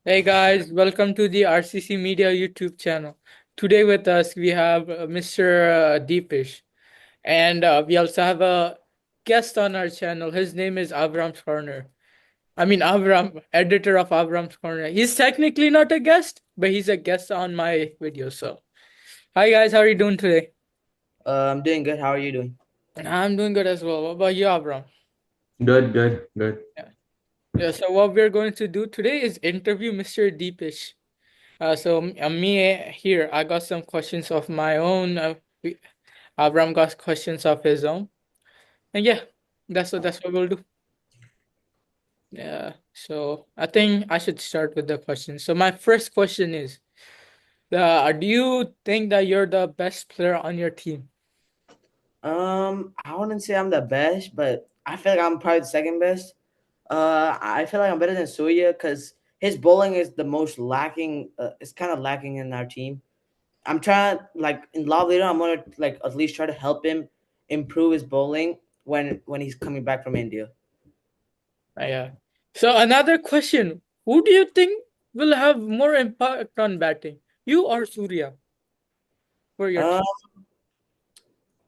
Hey guys, welcome to the RCC Media YouTube channel. Today with us we have Mr. Deepesh, and we also have a guest on our channel. His name is Avram's Corner. I mean Avram, editor of Avram's Corner. He's technically not a guest, but he's a guest on my video. So, hi guys, how are you doing today? I'm doing good. How are you doing? I'm doing good as well. What about you, Avram? Good, good, good. Yeah. Yeah. So what we're going to do today is interview Mr. Deepesh. Me here, I got some questions of my own. Abram got questions of his own, and yeah, that's what we'll do. Yeah. So I think I should start with the question. So my first question is, do you think that you're the best player on your team? I wouldn't say I'm the best, but I feel like I'm probably the second best. I feel like I'm better than Surya because his bowling is the most lacking. It's kind of lacking in our team. I'm trying like in love leader. I'm gonna like at least try to help him improve his bowling when he's coming back from India. Yeah. So another question: who do you think will have more impact on batting, you or Surya, for your Uh, team?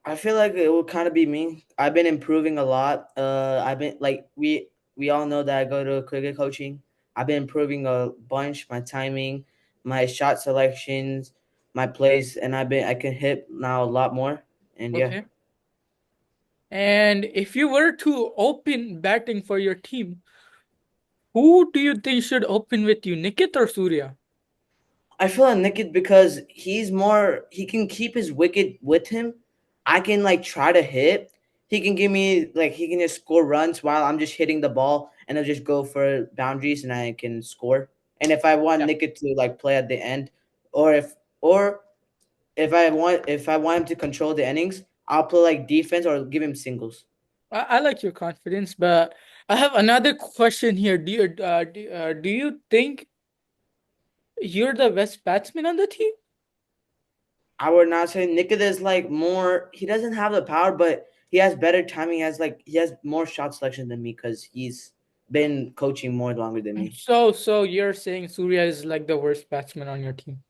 I feel like it will kind of be me. I've been improving a lot. I've been like we all know that I go to cricket coaching. I've been improving a bunch. My timing, my shot selections, my plays, and I can hit now a lot more. And yeah, Okay. And if you were to open batting for your team, who do you think should open with you, Nikit or Surya? I feel like Nickett because he can keep his wicket with him. I can like try to hit. He can give me like he can just score runs while I'm just hitting the ball and I'll just go for boundaries and I can score. And if I want Yeah, Nickett to like play at the end, or if I want him to control the innings, I'll play like defense or give him singles. I like your confidence, but I have another question here. Do you think you're the best batsman on the team? I would not say Nickett is like more. He doesn't have the power, but he has better timing. He has more shot selection than me because he's been coaching more longer than me. So you're saying Surya is like the worst batsman on your team?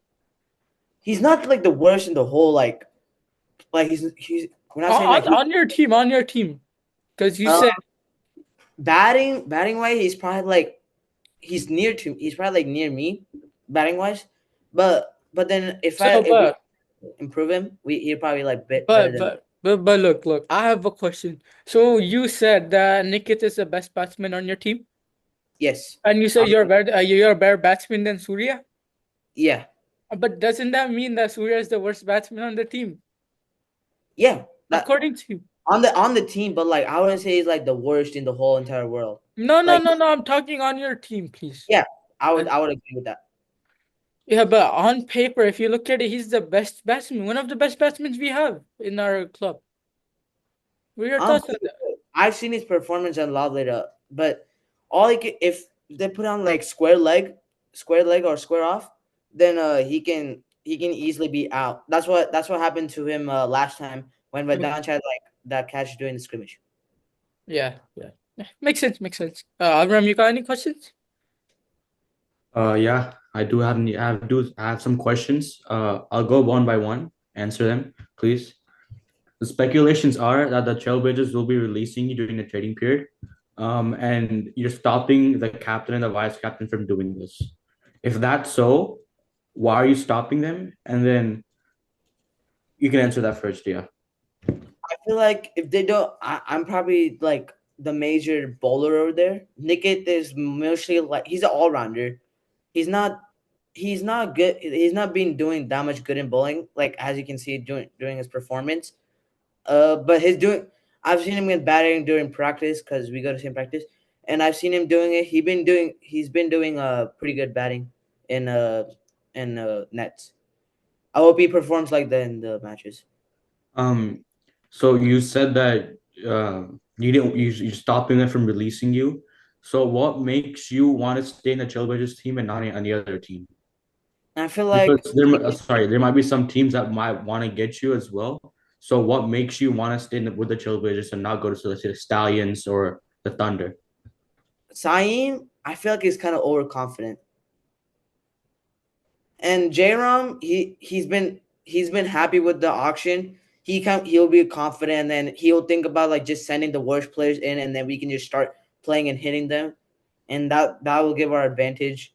He's not like the worst in the whole like he's. We're not saying like he On your team, because you uh, said batting wise. He's probably like he's probably like near me batting wise, but then so, if we improve him, he'll probably like bit better than me. but look, I have a question. So you said that Nikit is the best batsman on your team, Yes, and you say um, you're a better batsman than Surya. yeah, But doesn't that mean that Surya is the worst batsman on the team, yeah. That according to you? on the team, but like I wouldn't say he's like the worst in the whole entire world. No, no, Like, no, no. I'm talking on your team, please. yeah, I Uh, would I would agree with that. Yeah, but on paper, if you look at it, he's the best batsman, one of the best batsmen we have in our club. What are your Um, thoughts on that? I've seen his performance on Love Later, but if they put on like square leg or square off, then he can easily be out. That's what happened to him last time when Okay. Vedant had like that catch during the scrimmage. Yeah. Makes sense, makes sense. Avram, you got any questions? Yeah, I have some questions. I'll go one by one, answer them, please. The speculations are that the Trailblazers will be releasing you during the trading period, and you're stopping the captain and the vice captain from doing this. If that's so, why are you stopping them? And then you can answer that first, yeah. I feel like if they don't, I'm probably like the major bowler over there. Nickett is mostly like he's an all rounder. He's not he's not good. He's not been doing that much good in bowling, like as you can see during his performance. But his doing, I've seen him get batting during practice because we go to same practice, and I've seen him doing it. He's been doing pretty good batting in nets. I hope he performs like that in the matches. Um, so you said that you're stopping them from releasing you. So what makes you want to stay in the Trailblazers team and not on the other team? And I feel Because like sorry, there might be some teams that might want to get you as well. So what makes you want to stay with the Trailblazers and not go to, let's say, the Stallions or the Thunder? Saeem, I feel like he's kind of overconfident. And J-Rom, he's been happy with the auction. He'll be confident, and then he'll think about like just sending the worst players in, and then we can just start playing and hitting them, and that will give our advantage.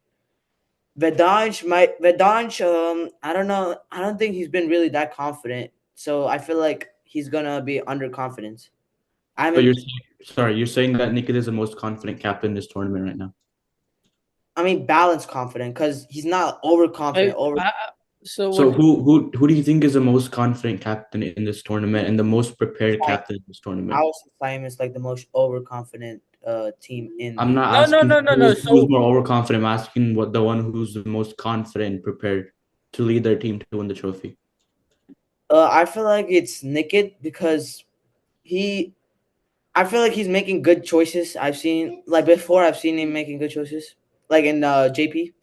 Vedanch, I don't know. I don't think he's been really that confident. So I feel like he's gonna be underconfident. I So mean, you're saying that Nikita is the most confident captain in this tournament right now. balanced confident because he's not overconfident. I, I so So what who do you think is the most confident captain in this tournament and the most prepared I captain in this I tournament? would say Siam is like the most overconfident team in I'm the. not no no asking no no no who's so more overconfident. I'm asking what the one who's the most confident, prepared to lead their team to win the trophy. I feel like it's Nickit because he. I feel like he's making good choices. I've seen like before. I've seen him making good choices, like in JP.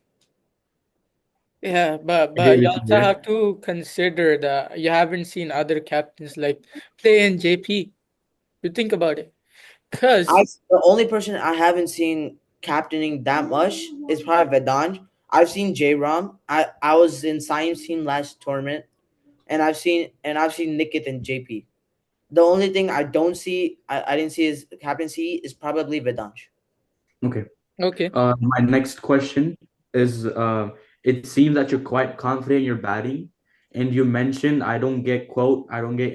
yeah, I hear but you you from also here. have to consider that you haven't seen other captains like play in JP. You think about it, I because the only person I haven't seen captaining that much is probably Vedant. I've seen J Ram. I was in science team last tournament, and I've seen Nickit and JP. The only thing I didn't see his captaincy is probably Vedant. Okay. okay, My next question is it seems that you're quite confident in your batting, and you mentioned I don't get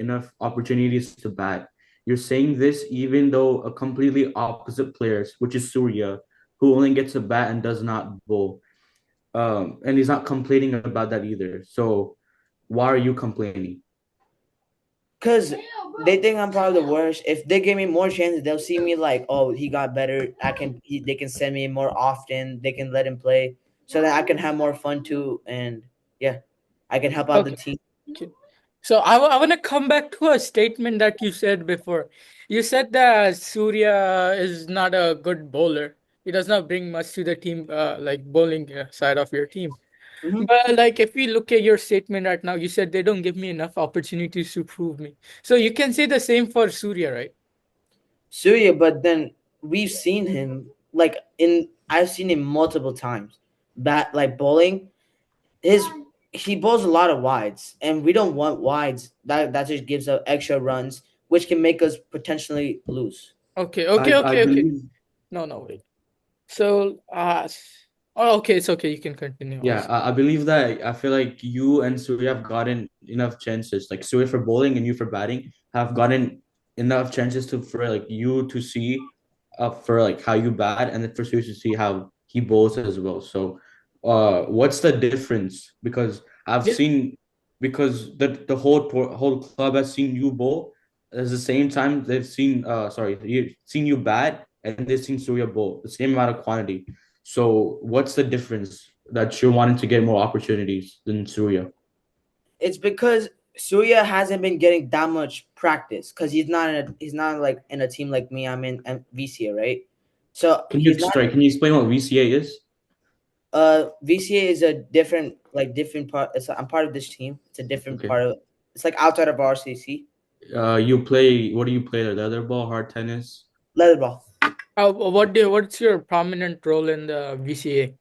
enough opportunities to bat. You're saying this even though a completely opposite players, which is Surya, who only gets a bat and does not bowl. And he's not complaining about that either. So why are you complaining? Cause they think I'm probably the worst. If they give me more chances, they'll see me like, oh, he got better. They can send me more often. They can let him play so that I can have more fun too. And yeah, I can help out the okay. team. Okay. So I want to come back to a statement that you said before. You said that Surya is not a good bowler. He does not bring much to the team, like bowling side of your team. Hmm. But like if we look at your statement right now, you said they don't give me enough opportunities to prove me. So you can say the same for Surya, right? Surya, but then we've seen him like in I've seen him multiple times. Bat like bowling. His He bowls a lot of wides, and we don't want wides. That just gives us extra runs, which can make us potentially lose. Okay, I okay, I okay, okay. believe No, no, wait. So oh, okay, it's okay. You can continue Yeah, also. I believe that I feel like you and Surya have gotten enough chances. Like Surya for bowling and you for batting have gotten enough chances to for like you to see for like how you bat and then for Surya to see how he bowls as well. So what's the difference? Because I've Yeah. seen because the whole club has seen you bowl at the same time they've seen seen you bat and they've seen Surya bowl the same amount of quantity. So what's the difference that you're wanting to get more opportunities than Surya? It's because Surya hasn't been getting that much practice because he's not like in a team like me. I'm in VCA, right? So he's not. Can you explain what VCA is? VCA is a different part. I'm part of this team. It's a different Okay. part of. It's like outside of RCC. You play what do you play there? Leather ball, hard tennis? Leather ball. What's your prominent role in the VCA?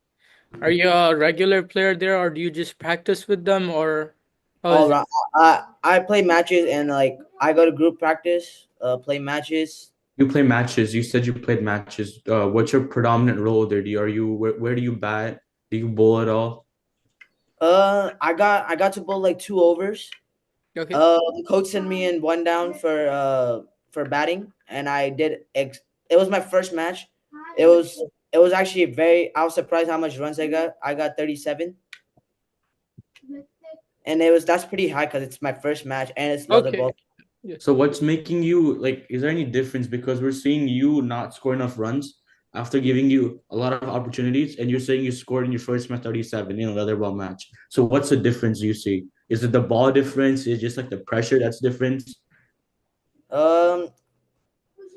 Are you a regular player there, or do you just practice with them, or how All is it? around. I play matches and like I go to group practice. Play matches. You play matches. You said you played matches. What's your predominant role there? Where do you bat? Do you bowl at all? I got to bowl like 2 overs. Okay. The coach sent me in one down for batting, and I did. It was my first match. It was actually very. I was surprised how much runs I got. I got 37, and that's pretty high because it's my first match and it's leather Okay. ball. Yeah. So what's making you like, is there any difference? Because we're seeing you not score enough runs after giving you a lot of opportunities, and you're saying you scored in your first match 37 in a leather ball match. So what's the difference you see? Is it the ball difference? Is it just like the pressure that's different? Um,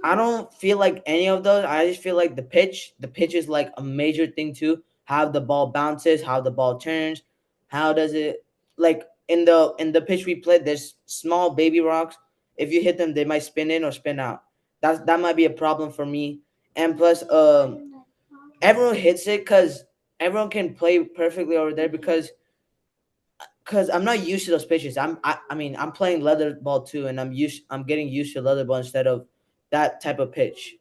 I don't feel like any of those. I just feel like the pitch. The pitch is like a major thing too. How the ball bounces, how the ball turns, how does it like in the pitch we played. There's small baby rocks. If you hit them, they might spin in or spin out. That might be a problem for me. And plus, everyone hits it because everyone can play perfectly over there because because I'm not used to those pitches. I mean I'm playing leather ball too, and I'm getting used to leather ball instead of that type of pitch.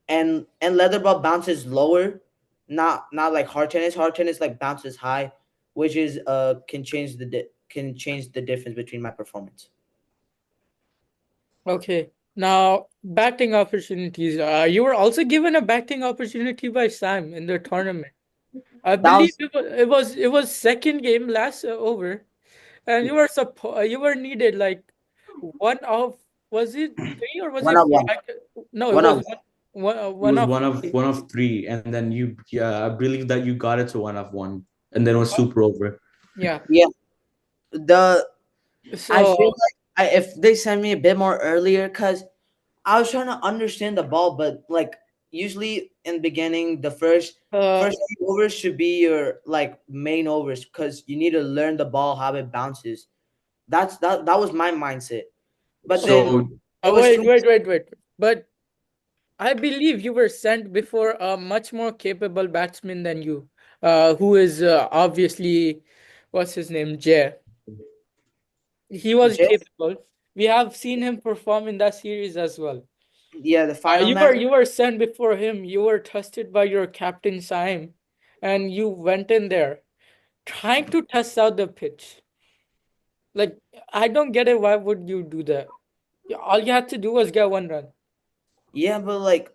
And leather ball bounces lower, not like hard tennis. Hard tennis like bounces high, which is can change the difference between my performance. Okay. Now, batting opportunities. You were also given a batting opportunity by Sam in the tournament. I That believe was it was second game last over, and you were needed like one of, was it three or was one it on four? one, No, it one was on It one was of one of three, and then you, yeah, I believe that you got it to one of one, and then it was super over. yeah. yeah. The I So feel like if they send me a bit more earlier, because I was trying to understand the ball, but like usually in the beginning, the uh, first few overs should be your like main overs because you need to learn the ball how it bounces. That was my mindset. But then So it was wait, too. wait, wait, wait. But I believe you were sent before a much more capable batsman than you, who is obviously, what's his name, Jay. He was J- capable. We have seen him perform in that series as well. yeah, the final You match. were sent before him. You were trusted by your captain Saim, and you went in there trying to test out the pitch. Like, I don't get it. Why would you do that? All you had to do was get one run. Yeah, but like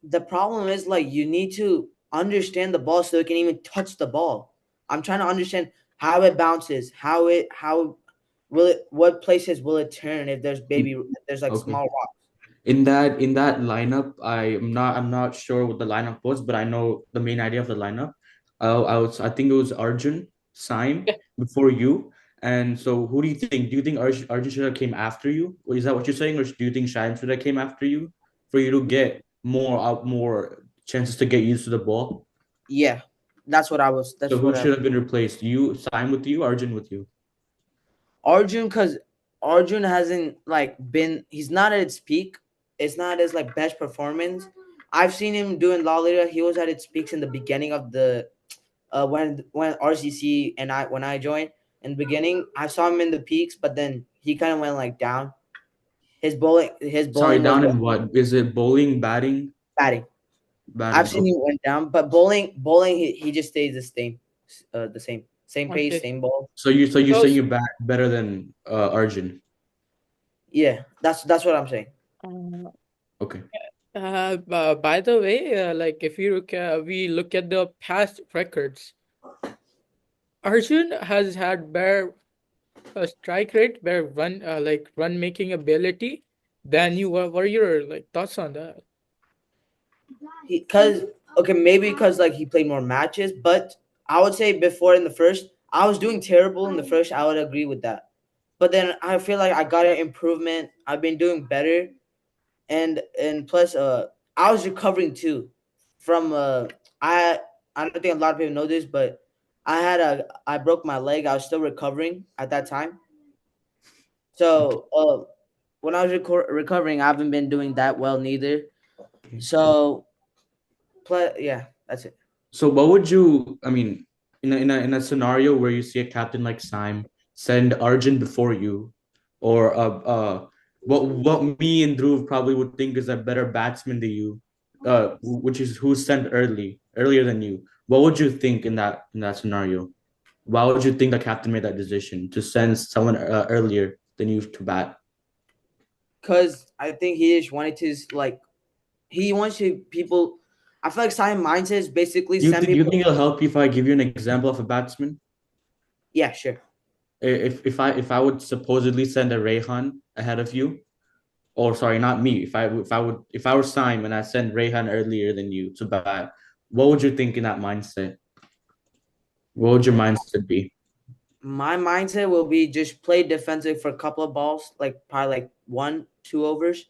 the problem is like you need to understand the ball so you can even touch the ball. I'm trying to understand how it bounces, how will it what places will it turn if there's like okay, small rocks. in that lineup, I'm not sure what the lineup was, but I know the main idea of the lineup. I think it was Arjun, Saim Yeah. before you. And so, who do you think? Do you think Arjun should have came after you? Or is that what you're saying, or do you think Shine should have came after you for you to get more chances to get used to the ball? Yeah, So that's who what I should have been replaced? You, Saim with you, Arjun with you? Arjun, because Arjun hasn't like been he's not at its peak. It's not his like best performance. I've seen him doing La Liga. He was at its peaks in the beginning of the when RCC and I when I joined in the beginning, I saw him in the peaks, but then he kind of went like down. His Sorry, bowling was down in what? Is it bowling, batting, batting. I've batting? seen him went down, but bowling he just stays the same pace, Okay. same ball. So you're saying So, you're back better than Arjun? Yeah, that's what I'm saying. uh, Okay. by the way, like if you we look at the past records, Arjun has had better strike rate, better run making ability than you. What are your like thoughts on that? Because okay, maybe because like he played more matches, but I would say before in the first, I was doing terrible in the first. I would agree with that, but then I feel like I got an improvement. I've been doing better, and plus, I was recovering too from I I don't think a lot of people know this, but I broke my leg. I was still recovering at that time, Okay. so when I was recovering, I haven't been doing that well neither. Okay. So, yeah, that's it. So what would you? I mean, in a scenario where you see a captain like Sime send Arjun before you, or what me and Dhruv probably would think is a better batsman than you, which is who's sent earlier than you. What would you think in that scenario? Why would you think the captain made that decision to send someone earlier than you to bat? Because I think he just wanted to like he wants to people. I feel like Simon mindset is basically send Do you people. think it'll help you if I give you an example of a batsman? Yeah, sure. If I would supposedly send a Rayhan ahead of you, or sorry, not me. If I were Simon and I sent Rayhan earlier than you to bat, what would you think in that mindset? What would your mindset be? My mindset will be just play defensive for a couple of balls, like probably like 1, 2 overs,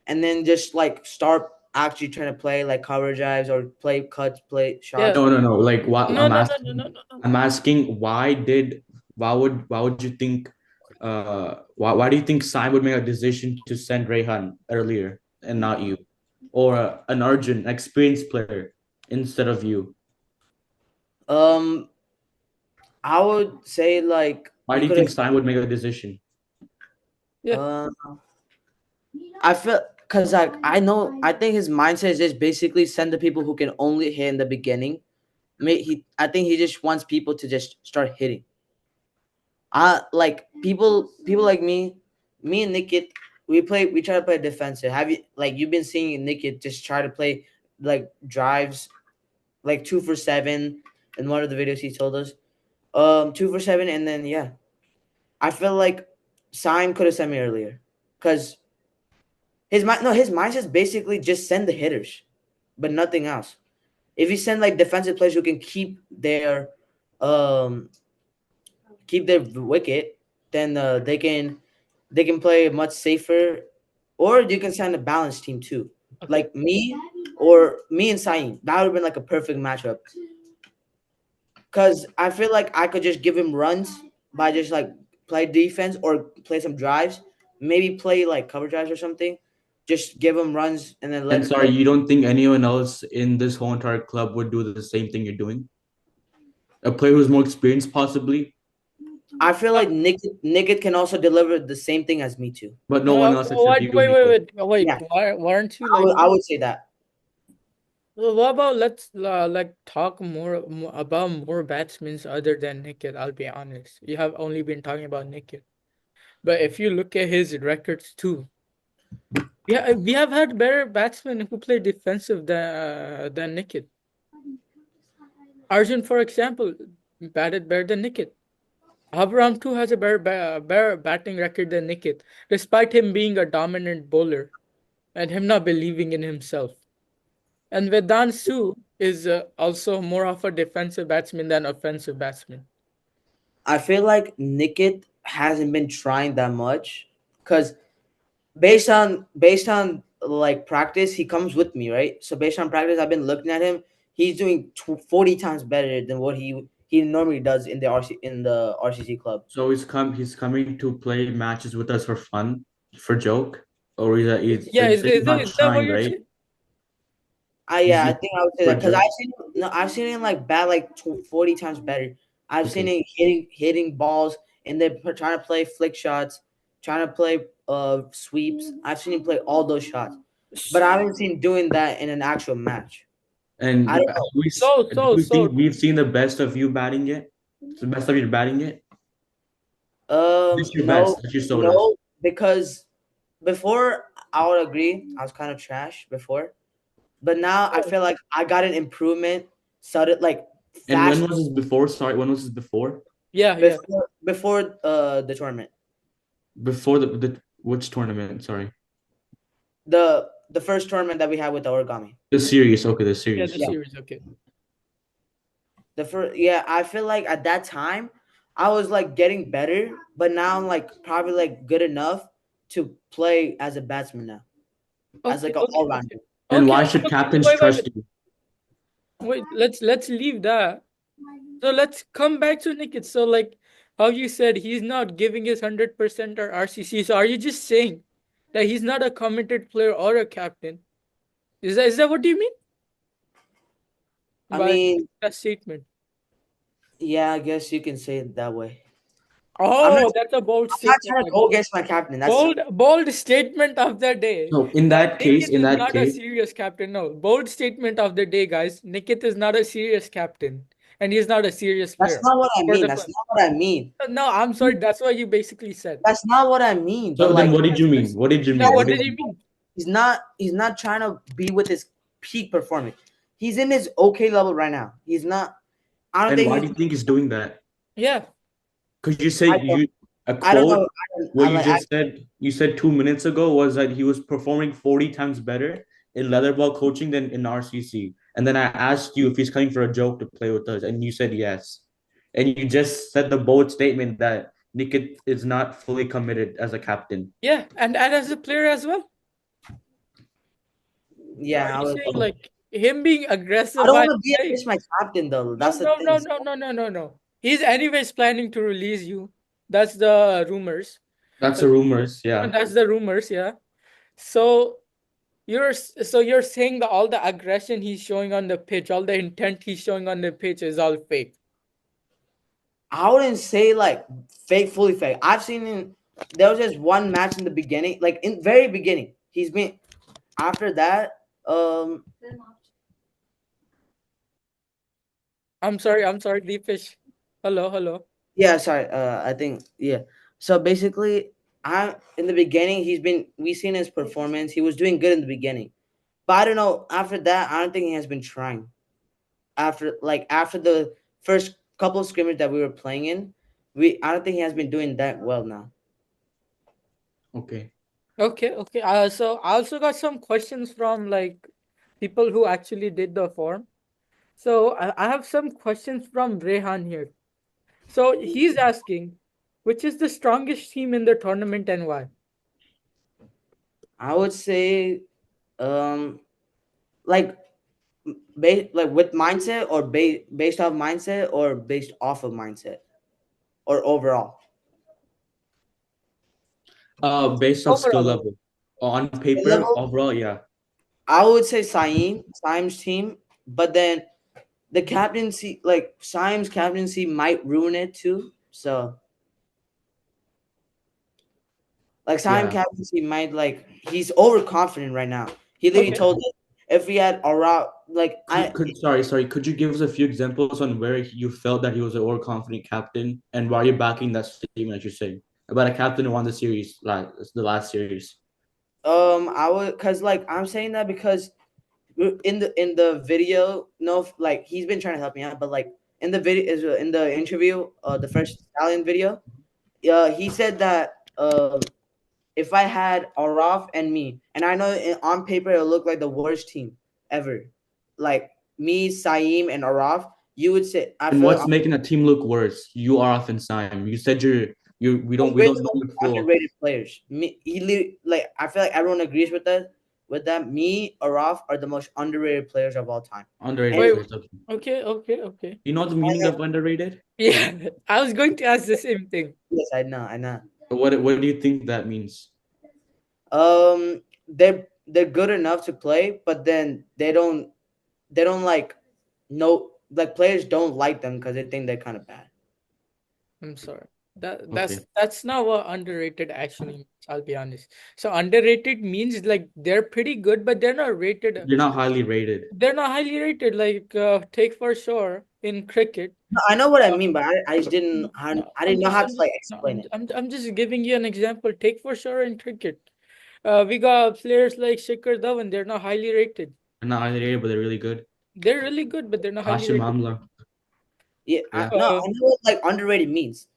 and then just like start actually trying to play like cover drives or play cuts, play Yeah. shots. No, no, no. Like what No, no, no, no, no, no, no. I'm asking why would you think why do you think Sai would make a decision to send Rayhan earlier and not you? Or an Arjun, experienced player instead of you? Um, I would say like Why he do you could have. think Stein would make a decision? Yeah. Uh, I feel because like I know I think his mindset is just basically send the people who can only hit in the beginning. I think he just wants people to just start hitting. Like people like me and Nikit, we try to play defensive. Have you like you've been seeing Nikit just try to play like drives like 2 for 7 in one of the videos he told us. 2 for 7 and then yeah. I feel like Simon could have sent me earlier. Cause his mindset's basically just send the hitters, but nothing else. If you send like defensive players who can um keep their wicket, then they can play much safer, or you can send a balanced team too, Okay. like me and Saeem. That would have been like a perfect matchup. Cause I feel like I could just give him runs by just like play defense or play some drives, maybe play like cover drives or something. Just give him runs and then And sorry, let. you don't think anyone else in this whole entire club would do the same thing you're doing? A player who's more experienced, possibly, I feel Uh, like Nick can also deliver the same thing as me too. but no one else except what? you, Wait, Nikhil. Yeah, Why aren't you like? I would say that. Well, what about let's like talk more about more batsmen other than Niket. I'll be honest. You have only been talking about Niket, but if you look at his records too, yeah, we have had better batsmen who play defensive than Niket. Arjun, for example, batted better than Niket. Abraham too has a better batting record than Niket, despite him being a dominant bowler and him not believing in himself. And Vedant too is also more of a defensive batsman than offensive batsman. I feel like Nickit hasn't been trying that much because based on like practice, he comes with me, right? So based on practice, I've been looking at him. He's doing 40 times better than what he normally does in the RCC club. So he's coming to play matches with us for fun, for joke, or Yeah, so he's not is that what trying, you're right? saying? Yeah, He's I just think I would say for that because joke. I've seen him like bat like 40 times better. I've seen Okay. him hitting balls and then trying to play flick shots, trying to play sweeps. I've seen him play all those shots, but I haven't seen him doing that in an actual match. I And don't know. do we think we've seen the best of you batting it? The best of you batting it? This your No, best that you showed us. no, because before I would agree, I was kind of trash before, but now I Oh, feel like I got an improvement, sudden like And when fast was this before? Sorry, when was this before? yeah, yeah. before the tournament. Before the which tournament? Sorry. The first tournament that we had with the origami. The series. Okay, the Yeah, the series. Yeah. series, okay. The first yeah, I feel like at that time I was like getting better, but now I'm like probably like good enough to play as a batsman now. As Okay, like an okay, all okay. rounder. And Okay, why should okay. captains trust Wait. you? Wait, let's leave that. So let's come back to Nikit. So like how you said he's not giving his 100% or RCC. So are you just saying that he's not a committed player or a captain? Is that what you mean I by mean, that statement? yeah, I guess you can say it that way. I'm not Oh, that's a bold I'm not statement. trying to go against my captain. That's Bold statement of the day. So That in Nikit is that not a case, serious captain. No, bold statement of the day, guys. Nikit is not a serious captain, and he's not a serious that's player not what I for mean. the That's club. not what I mean. No, I'm sorry. That's what you basically said. That's not what I mean. But so then like what did you mean? What did you Yeah, mean? what What that's did did you you mean? he's not trying to be with his peak performance. He's in his okay level right now. He's not I don't and think why he's do you think he's doing that? Yeah. Because you said I don't you a I don't know. quote what you just said you said 2 minutes ago was that he was performing 40 times better in leather ball coaching than in RCC. And then I asked you if he's coming for a joke to play with us, and you said yes. And you just said the bold statement that Nikit is not fully committed as a captain. Yeah, and as a player as well. So are Yeah, you saying like him being I aggressive don't while want to be playing? against my captain though. No, That's the no, thing. no, no, no, no, no, no. He's anyways planning to release you. That's the rumors. That's the rumors, yeah. That's the rumors, yeah. So you're saying that all the aggression he's showing on the pitch, all the intent he's showing on the pitch is all fake. I wouldn't say like fake, fully fake. I've seen him. There was just one match in the beginning, like in very beginning. He's been after that. I'm sorry, Deepesh. Hello, hello. Yeah, sorry. I think yeah. So basically, I in the beginning we seen his performance. He was doing good in the beginning, but I don't know. After that, I don't think he has been trying. After the first couple of scrimmages that we were playing in, we I don't think he has been doing that well now. Okay. Okay, okay. So I also got some questions from like people who actually did the form. So I have some questions from Rehan here. So he's asking, which is the strongest team in the tournament and why? I would say, um, like like with mindset or based off mindset or based off of mindset or overall. Based off skill Overall. level. On Skill paper, level, overall, yeah. I would say Saim's team, but then the captaincy, like Saim's captaincy, might ruin it too. So, like Saim Yeah. captaincy might like he's overconfident right now. He literally Okay. told us if we had Aura, like Sorry, could you give us a few examples on where you felt that he was an overconfident captain and why you're backing that statement that you're saying about a captain who won the last series? I would cause like I'm saying that because in the video, no, like he's been trying to help me out, but like in the interview, the first Stallion video, he said that if I had Araf and me, and I know on paper it looked like the worst team ever, like me, Saeem, and Araf, you would say I And feel what's making a team look worse? You are off in time. You said you we don't know your full underrated players. Me, like I feel like everyone agrees with that. With that, me, Araf are the most underrated players of all time. underrated And, Wait. players. Okay. Okay, okay, okay. You know the meaning of underrated? Yeah, I was going to ask the same thing. yes, I know, I know. What do you think that means? They're good enough to play, but then they don't like no like players don't like them because they think they're kind of bad. I'm sorry. That Okay. that's not what underrated actually means, I'll be honest. So underrated means like they're pretty good, but they're not rated. You're not highly rated. They're not highly rated. Like take for sure in cricket. No, I know what I Uh, mean, but I just didn't no, no, I didn't know how to I'm just like no, explain it. I'm just giving you an example. Take for sure in cricket. We got players like Shikhar Dhawan. They're not highly rated. They're not highly rated, but they're really good. They're really good, but they're not highly Hashim rated. Amla. Yeah, Yeah. no, Uh, I know what like underrated means.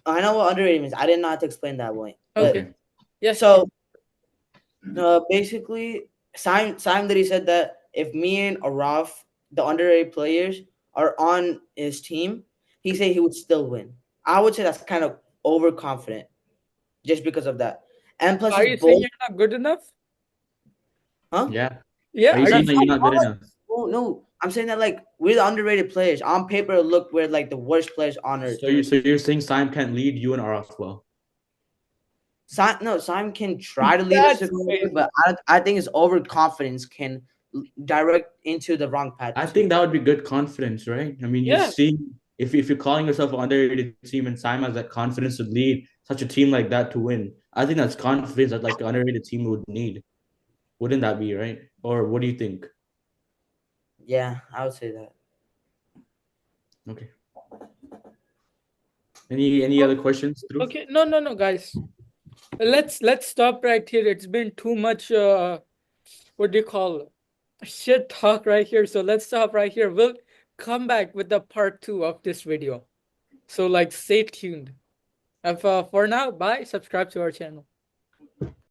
I know what underrated means. I didn't know how to explain that way. But okay. Okay. Yes, please. so basically, Simon that he said that if me and Araf, the underrated players, are on his team, he said he would still win. I would say that's kind of overconfident just because of that. And plus, Are he's you saying bold. you're not good enough? Huh? Yeah. Yeah. Are you Are No, you saying that saying? you're not good enough? no. I'm saying that like we're the underrated players. On paper, look, we're like the worst players on earth. So you're saying Sam can't lead you and Araf well. No, Simon can try to lead us to That's go away, crazy. but I think his overconfidence can direct into the wrong path I too. think that would be good confidence, right? I mean, you're Yeah, seeing if you're calling yourself an underrated team and Sam has that confidence to lead such a team like that to win, I think that's confidence that like an underrated team would need. Wouldn't that be right? Or what do you think? Yeah, I would say that. Okay. Any other questions, Dhruv? okay. No, no, no, guys. Let's stop right here. It's been too much what do you call it? Shit talk right here. So let's stop right here. We'll come back with the part two of this video. So like stay tuned. And for now, bye. Subscribe to our channel.